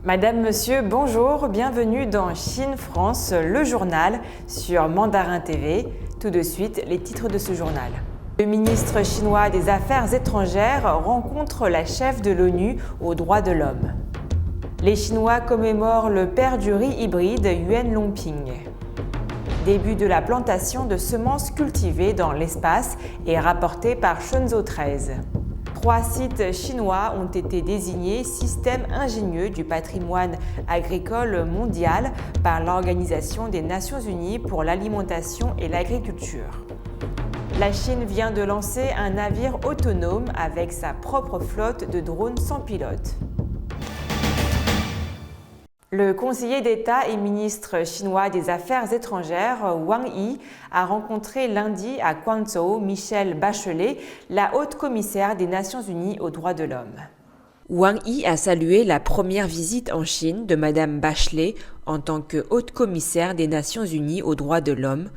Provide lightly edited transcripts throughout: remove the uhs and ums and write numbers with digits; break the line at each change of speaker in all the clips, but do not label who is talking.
Madame, Monsieur, bonjour, bienvenue dans Chine-France, le journal sur Mandarin TV. Tout de suite, les titres de ce journal. Le ministre chinois des Affaires étrangères rencontre la chef de l'ONU aux droits de l'homme. Les Chinois commémorent le père du riz hybride Yuan Longping. Début de la plantation de semences cultivées dans l'espace est rapporté par Shenzhou 13. 3 sites chinois ont été désignés système ingénieux du patrimoine agricole mondial par l'Organisation des Nations Unies pour l'alimentation et l'agriculture. La Chine vient de lancer un navire autonome avec sa propre flotte de drones sans pilote. Le conseiller d'État et ministre chinois des Affaires étrangères, Wang Yi, a rencontré lundi à Guangzhou Michelle Bachelet, la haute commissaire des Nations Unies aux droits de l'homme. Wang Yi a salué la première visite en Chine de Madame Bachelet en tant que haute commissaire des Nations Unies aux droits de l'homme,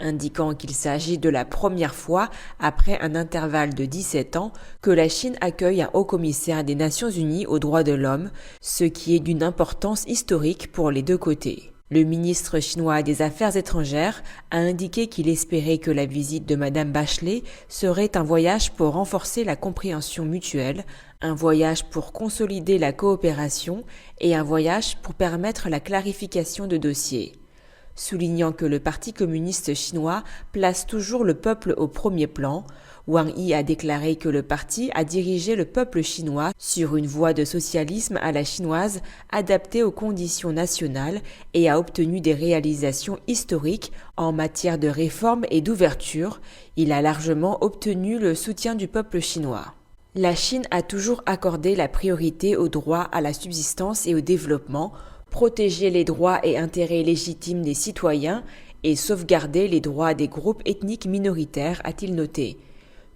indiquant qu'il s'agit de la première fois, après un intervalle de 17 ans, que la Chine accueille un haut-commissaire des Nations Unies aux droits de l'homme, ce qui est d'une importance historique pour les deux côtés. Le ministre chinois des Affaires étrangères a indiqué qu'il espérait que la visite de Madame Bachelet serait un voyage pour renforcer la compréhension mutuelle, un voyage pour consolider la coopération et un voyage pour permettre la clarification de dossiers. Soulignant que le Parti communiste chinois place toujours le peuple au premier plan, Wang Yi a déclaré que le parti a dirigé le peuple chinois sur une voie de socialisme à la chinoise adaptée aux conditions nationales et a obtenu des réalisations historiques en matière de réforme et d'ouverture. Il a largement obtenu le soutien du peuple chinois. La Chine a toujours accordé la priorité au droit à la subsistance et au développement, protéger les droits et intérêts légitimes des citoyens et sauvegarder les droits des groupes ethniques minoritaires, a-t-il noté.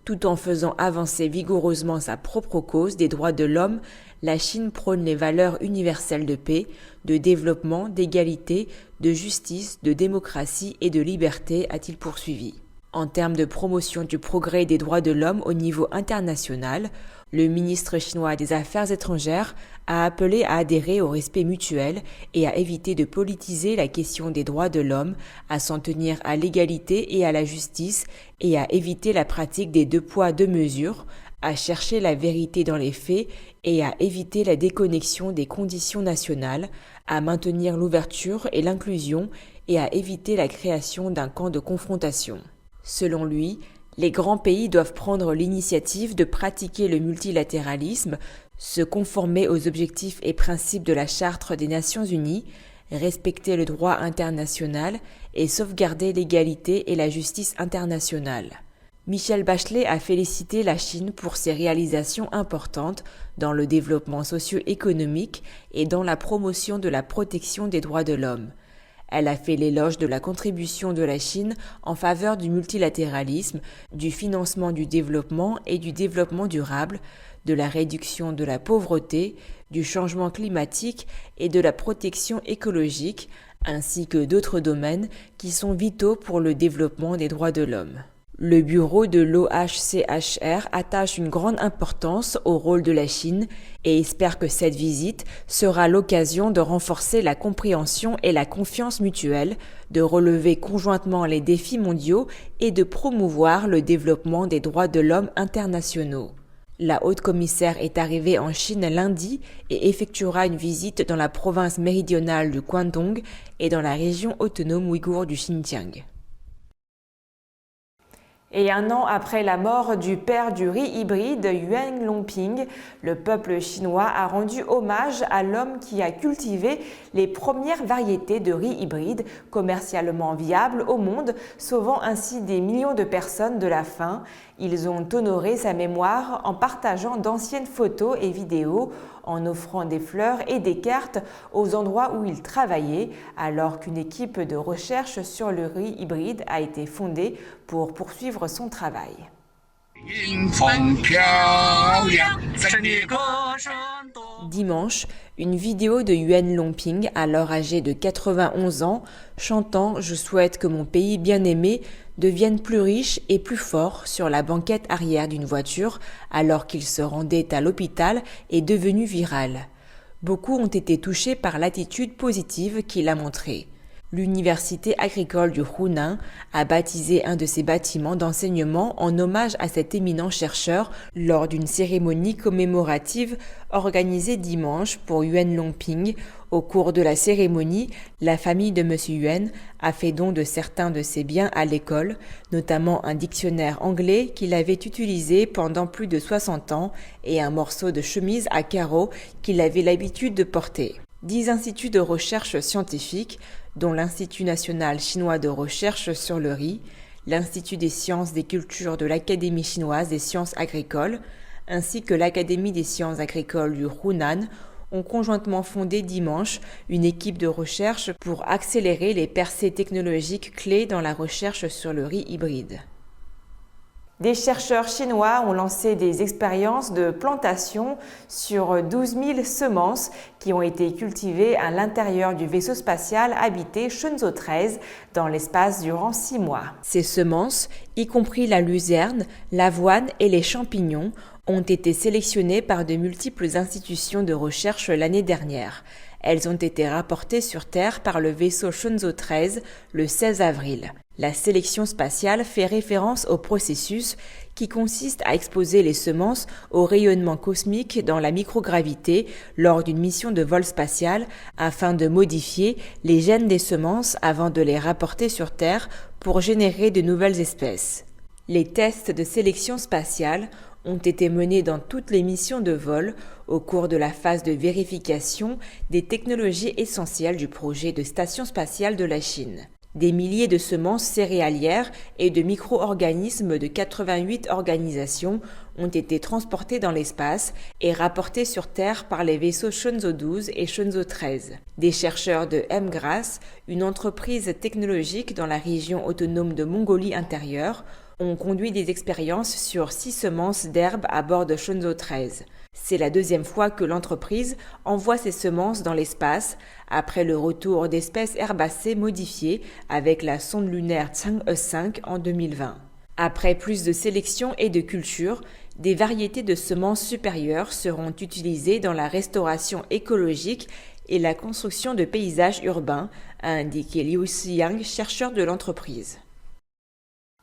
Tout en faisant avancer vigoureusement sa propre cause des droits de l'homme, la Chine prône les valeurs universelles de paix, de développement, d'égalité, de justice, de démocratie et de liberté, a-t-il poursuivi. En termes de promotion du progrès des droits de l'homme au niveau international, le ministre chinois des Affaires étrangères a appelé à adhérer au respect mutuel et à éviter de politiser la question des droits de l'homme, à s'en tenir à l'égalité et à la justice et à éviter la pratique des 2 poids 2 mesures, à chercher la vérité dans les faits et à éviter la déconnexion des conditions nationales, à maintenir l'ouverture et l'inclusion et à éviter la création d'un camp de confrontation. Selon lui, les grands pays doivent prendre l'initiative de pratiquer le multilatéralisme, se conformer aux objectifs et principes de la Charte des Nations Unies, respecter le droit international et sauvegarder l'égalité et la justice internationale. Michelle Bachelet a félicité la Chine pour ses réalisations importantes dans le développement socio-économique et dans la promotion de la protection des droits de l'homme. Elle a fait l'éloge de la contribution de la Chine en faveur du multilatéralisme, du financement du développement et du développement durable, de la réduction de la pauvreté, du changement climatique et de la protection écologique, ainsi que d'autres domaines qui sont vitaux pour le développement des droits de l'homme. Le bureau de l'OHCHR attache une grande importance au rôle de la Chine et espère que cette visite sera l'occasion de renforcer la compréhension et la confiance mutuelle, de relever conjointement les défis mondiaux et de promouvoir le développement des droits de l'homme internationaux. La haute commissaire est arrivée en Chine lundi et effectuera une visite dans la province méridionale du Guangdong et dans la région autonome ouïghour du Xinjiang. Et 1 an après la mort du père du riz hybride, Yuan Longping, le peuple chinois a rendu hommage à l'homme qui a cultivé les premières variétés de riz hybride commercialement viables au monde, sauvant ainsi des millions de personnes de la faim. Ils ont honoré sa mémoire en partageant d'anciennes photos et vidéos, en offrant des fleurs et des cartes aux endroits où il travaillait, alors qu'une équipe de recherche sur le riz hybride a été fondée pour poursuivre son travail. Dimanche, une vidéo de Yuan Longping, alors âgé de 91 ans, chantant « Je souhaite que mon pays bien-aimé devienne plus riche et plus fort » sur la banquette arrière d'une voiture alors qu'il se rendait à l'hôpital est devenue virale. Beaucoup ont été touchés par l'attitude positive qu'il a montrée. L'Université agricole du Hunan a baptisé un de ses bâtiments d'enseignement en hommage à cet éminent chercheur lors d'une cérémonie commémorative organisée dimanche pour Yuan Longping. Au cours de la cérémonie, la famille de M. Yuan a fait don de certains de ses biens à l'école, notamment un dictionnaire anglais qu'il avait utilisé pendant plus de 60 ans et un morceau de chemise à carreaux qu'il avait l'habitude de porter. 10 instituts de recherche scientifique, dont l'Institut national chinois de recherche sur le riz, l'Institut des sciences des cultures de l'Académie chinoise des sciences agricoles, ainsi que l'Académie des sciences agricoles du Hunan, ont conjointement fondé dimanche une équipe de recherche pour accélérer les percées technologiques clés dans la recherche sur le riz hybride. Des chercheurs chinois ont lancé des expériences de plantation sur 12 000 semences qui ont été cultivées à l'intérieur du vaisseau spatial habité Shenzhou 13 dans l'espace durant 6 mois. Ces semences, y compris la luzerne, l'avoine et les champignons, ont été sélectionnées par de multiples institutions de recherche l'année dernière. Elles ont été rapportées sur Terre par le vaisseau Shenzhou 13 le 16 avril. La sélection spatiale fait référence au processus qui consiste à exposer les semences au rayonnement cosmique dans la microgravité lors d'une mission de vol spatial afin de modifier les gènes des semences avant de les rapporter sur Terre pour générer de nouvelles espèces. Les tests de sélection spatiale ont été menés dans toutes les missions de vol au cours de la phase de vérification des technologies essentielles du projet de station spatiale de la Chine. Des milliers de semences céréalières et de micro-organismes de 88 organisations ont été transportés dans l'espace et rapportés sur Terre par les vaisseaux Shenzhou 12 et Shenzhou 13. Des chercheurs de MGRAS, une entreprise technologique dans la région autonome de Mongolie intérieure, ont conduit des expériences sur 6 semences d'herbes à bord de Shenzhou 13. C'est la deuxième fois que l'entreprise envoie ses semences dans l'espace, après le retour d'espèces herbacées modifiées avec la sonde lunaire Chang'e 5 en 2020. Après plus de sélection et de culture, des variétés de semences supérieures seront utilisées dans la restauration écologique et la construction de paysages urbains, a indiqué Liu Xiyang, chercheur de l'entreprise.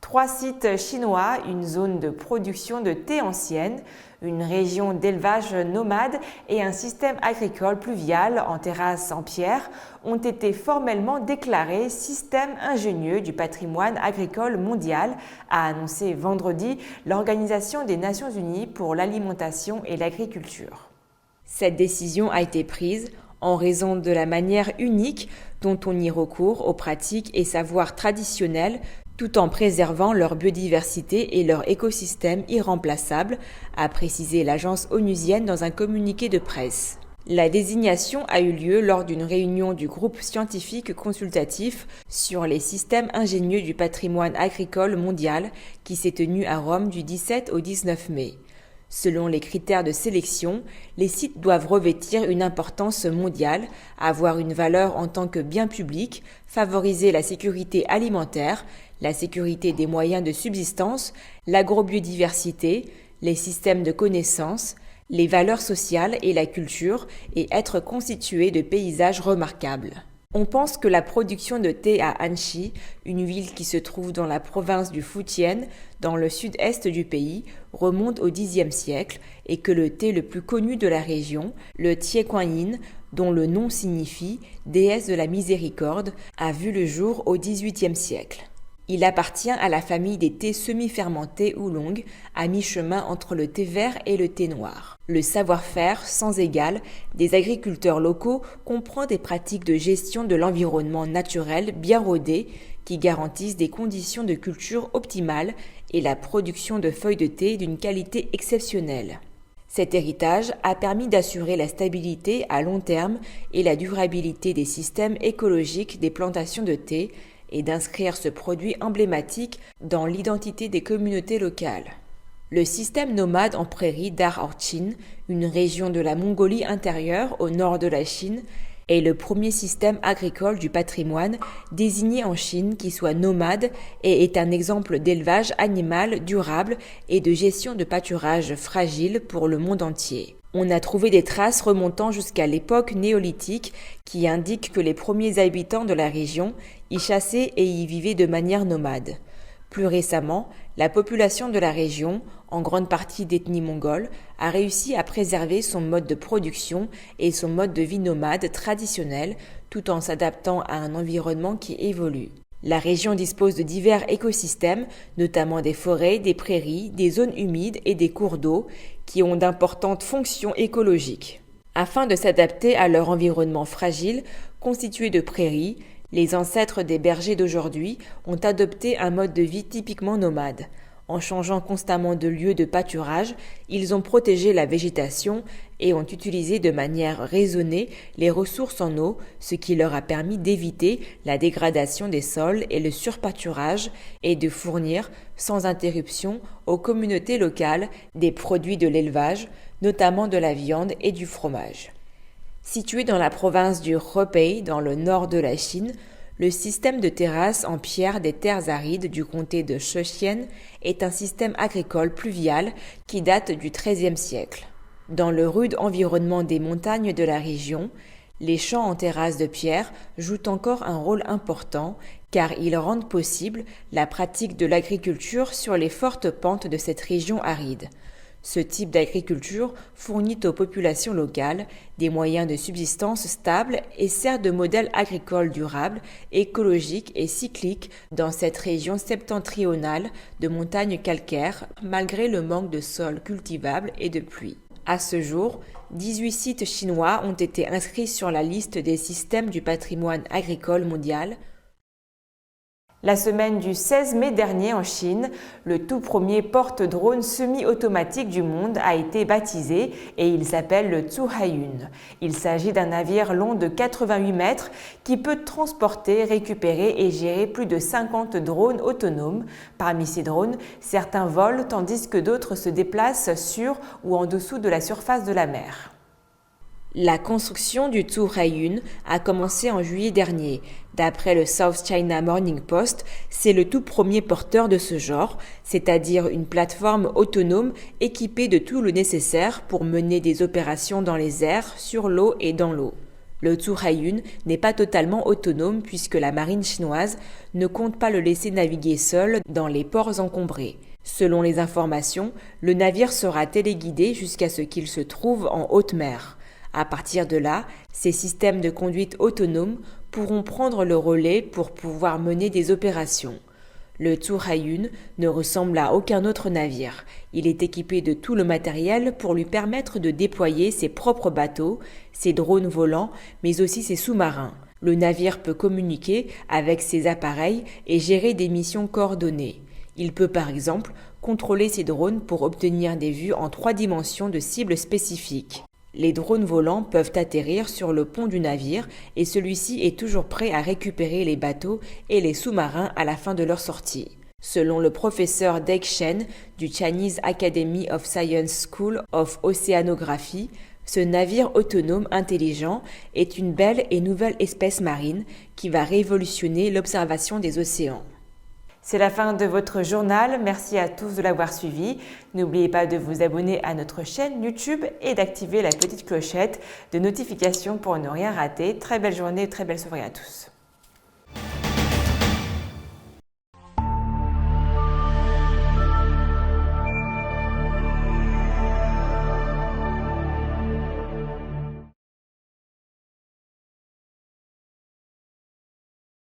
3 sites chinois, une zone de production de thé ancienne, une région d'élevage nomade et un système agricole pluvial en terrasse en pierre ont été formellement déclarés système ingénieux du patrimoine agricole mondial, a annoncé vendredi l'Organisation des Nations Unies pour l'alimentation et l'agriculture. Cette décision a été prise en raison de la manière unique dont on y recourt aux pratiques et savoirs traditionnels tout en préservant leur biodiversité et leur écosystème irremplaçable, a précisé l'agence onusienne dans un communiqué de presse. La désignation a eu lieu lors d'une réunion du groupe scientifique consultatif sur les systèmes ingénieux du patrimoine agricole mondial qui s'est tenu à Rome du 17 au 19 mai. Selon les critères de sélection, les sites doivent revêtir une importance mondiale, avoir une valeur en tant que bien public, favoriser la sécurité alimentaire, la sécurité des moyens de subsistance, l'agrobiodiversité, les systèmes de connaissances, les valeurs sociales et la culture et être constitués de paysages remarquables. On pense que la production de thé à Anxi, une ville qui se trouve dans la province du Fujian, dans le sud-est du pays, remonte au Xe siècle et que le thé le plus connu de la région, le Tiekuanyin, dont le nom signifie « déesse de la miséricorde », a vu le jour au XVIIIe siècle. Il appartient à la famille des thés semi-fermentés oolong, à mi-chemin entre le thé vert et le thé noir. Le savoir-faire sans égal des agriculteurs locaux comprend des pratiques de gestion de l'environnement naturel bien rodées qui garantissent des conditions de culture optimales et la production de feuilles de thé d'une qualité exceptionnelle. Cet héritage a permis d'assurer la stabilité à long terme et la durabilité des systèmes écologiques des plantations de thé et d'inscrire ce produit emblématique dans l'identité des communautés locales. Le système nomade en prairie d'Ar Orchin, une région de la Mongolie intérieure au nord de la Chine, est le premier système agricole du patrimoine désigné en Chine qui soit nomade et est un exemple d'élevage animal durable et de gestion de pâturage fragile pour le monde entier. On a trouvé des traces remontant jusqu'à l'époque néolithique qui indiquent que les premiers habitants de la région y chassaient et y vivaient de manière nomade. Plus récemment, la population de la région, en grande partie d'ethnie mongole, a réussi à préserver son mode de production et son mode de vie nomade traditionnel tout en s'adaptant à un environnement qui évolue. La région dispose de divers écosystèmes, notamment des forêts, des prairies, des zones humides et des cours d'eau, qui ont d'importantes fonctions écologiques. Afin de s'adapter à leur environnement fragile, constitué de prairies, les ancêtres des bergers d'aujourd'hui ont adopté un mode de vie typiquement nomade. En changeant constamment de lieu de pâturage, ils ont protégé la végétation et ont utilisé de manière raisonnée les ressources en eau, ce qui leur a permis d'éviter la dégradation des sols et le surpâturage et de fournir, sans interruption, aux communautés locales des produits de l'élevage, notamment de la viande et du fromage. Situé dans la province du Hebei, dans le nord de la Chine, le système de terrasses en pierre des terres arides du comté de Shexian est un système agricole pluvial qui date du XIIIe siècle. Dans le rude environnement des montagnes de la région, les champs en terrasses de pierre jouent encore un rôle important car ils rendent possible la pratique de l'agriculture sur les fortes pentes de cette région aride. Ce type d'agriculture fournit aux populations locales des moyens de subsistance stables et sert de modèle agricole durable, écologique et cyclique dans cette région septentrionale de montagnes calcaires malgré le manque de sols cultivables et de pluie. À ce jour, 18 sites chinois ont été inscrits sur la liste des systèmes du patrimoine agricole mondial. La semaine du 16 mai dernier en Chine, le tout premier porte-drone semi-automatique du monde a été baptisé et il s'appelle le Zhuhaiyun. Il s'agit d'un navire long de 88 mètres qui peut transporter, récupérer et gérer plus de 50 drones autonomes. Parmi ces drones, certains volent tandis que d'autres se déplacent sur ou en dessous de la surface de la mer. La construction du Zhuhaiyun a commencé en juillet dernier. D'après le South China Morning Post, c'est le tout premier porteur de ce genre, c'est-à-dire une plateforme autonome équipée de tout le nécessaire pour mener des opérations dans les airs, sur l'eau et dans l'eau. Le Zhuhaiyun n'est pas totalement autonome puisque la marine chinoise ne compte pas le laisser naviguer seul dans les ports encombrés. Selon les informations, le navire sera téléguidé jusqu'à ce qu'il se trouve en haute mer. À partir de là, ces systèmes de conduite autonome pourront prendre le relais pour pouvoir mener des opérations. Le Zhuhaiyun ne ressemble à aucun autre navire. Il est équipé de tout le matériel pour lui permettre de déployer ses propres bateaux, ses drones volants, mais aussi ses sous-marins. Le navire peut communiquer avec ses appareils et gérer des missions coordonnées. Il peut par exemple contrôler ses drones pour obtenir des vues en 3 dimensions de cibles spécifiques. Les drones volants peuvent atterrir sur le pont du navire et celui-ci est toujours prêt à récupérer les bateaux et les sous-marins à la fin de leur sortie. Selon le professeur Deng Shen du Chinese Academy of Science School of Oceanography, ce navire autonome intelligent est une belle et nouvelle espèce marine qui va révolutionner l'observation des océans. C'est la fin de votre journal. Merci à tous de l'avoir suivi. N'oubliez pas de vous abonner à notre chaîne YouTube et d'activer la petite clochette de notification pour ne rien rater. Très belle journée, très belle soirée à tous.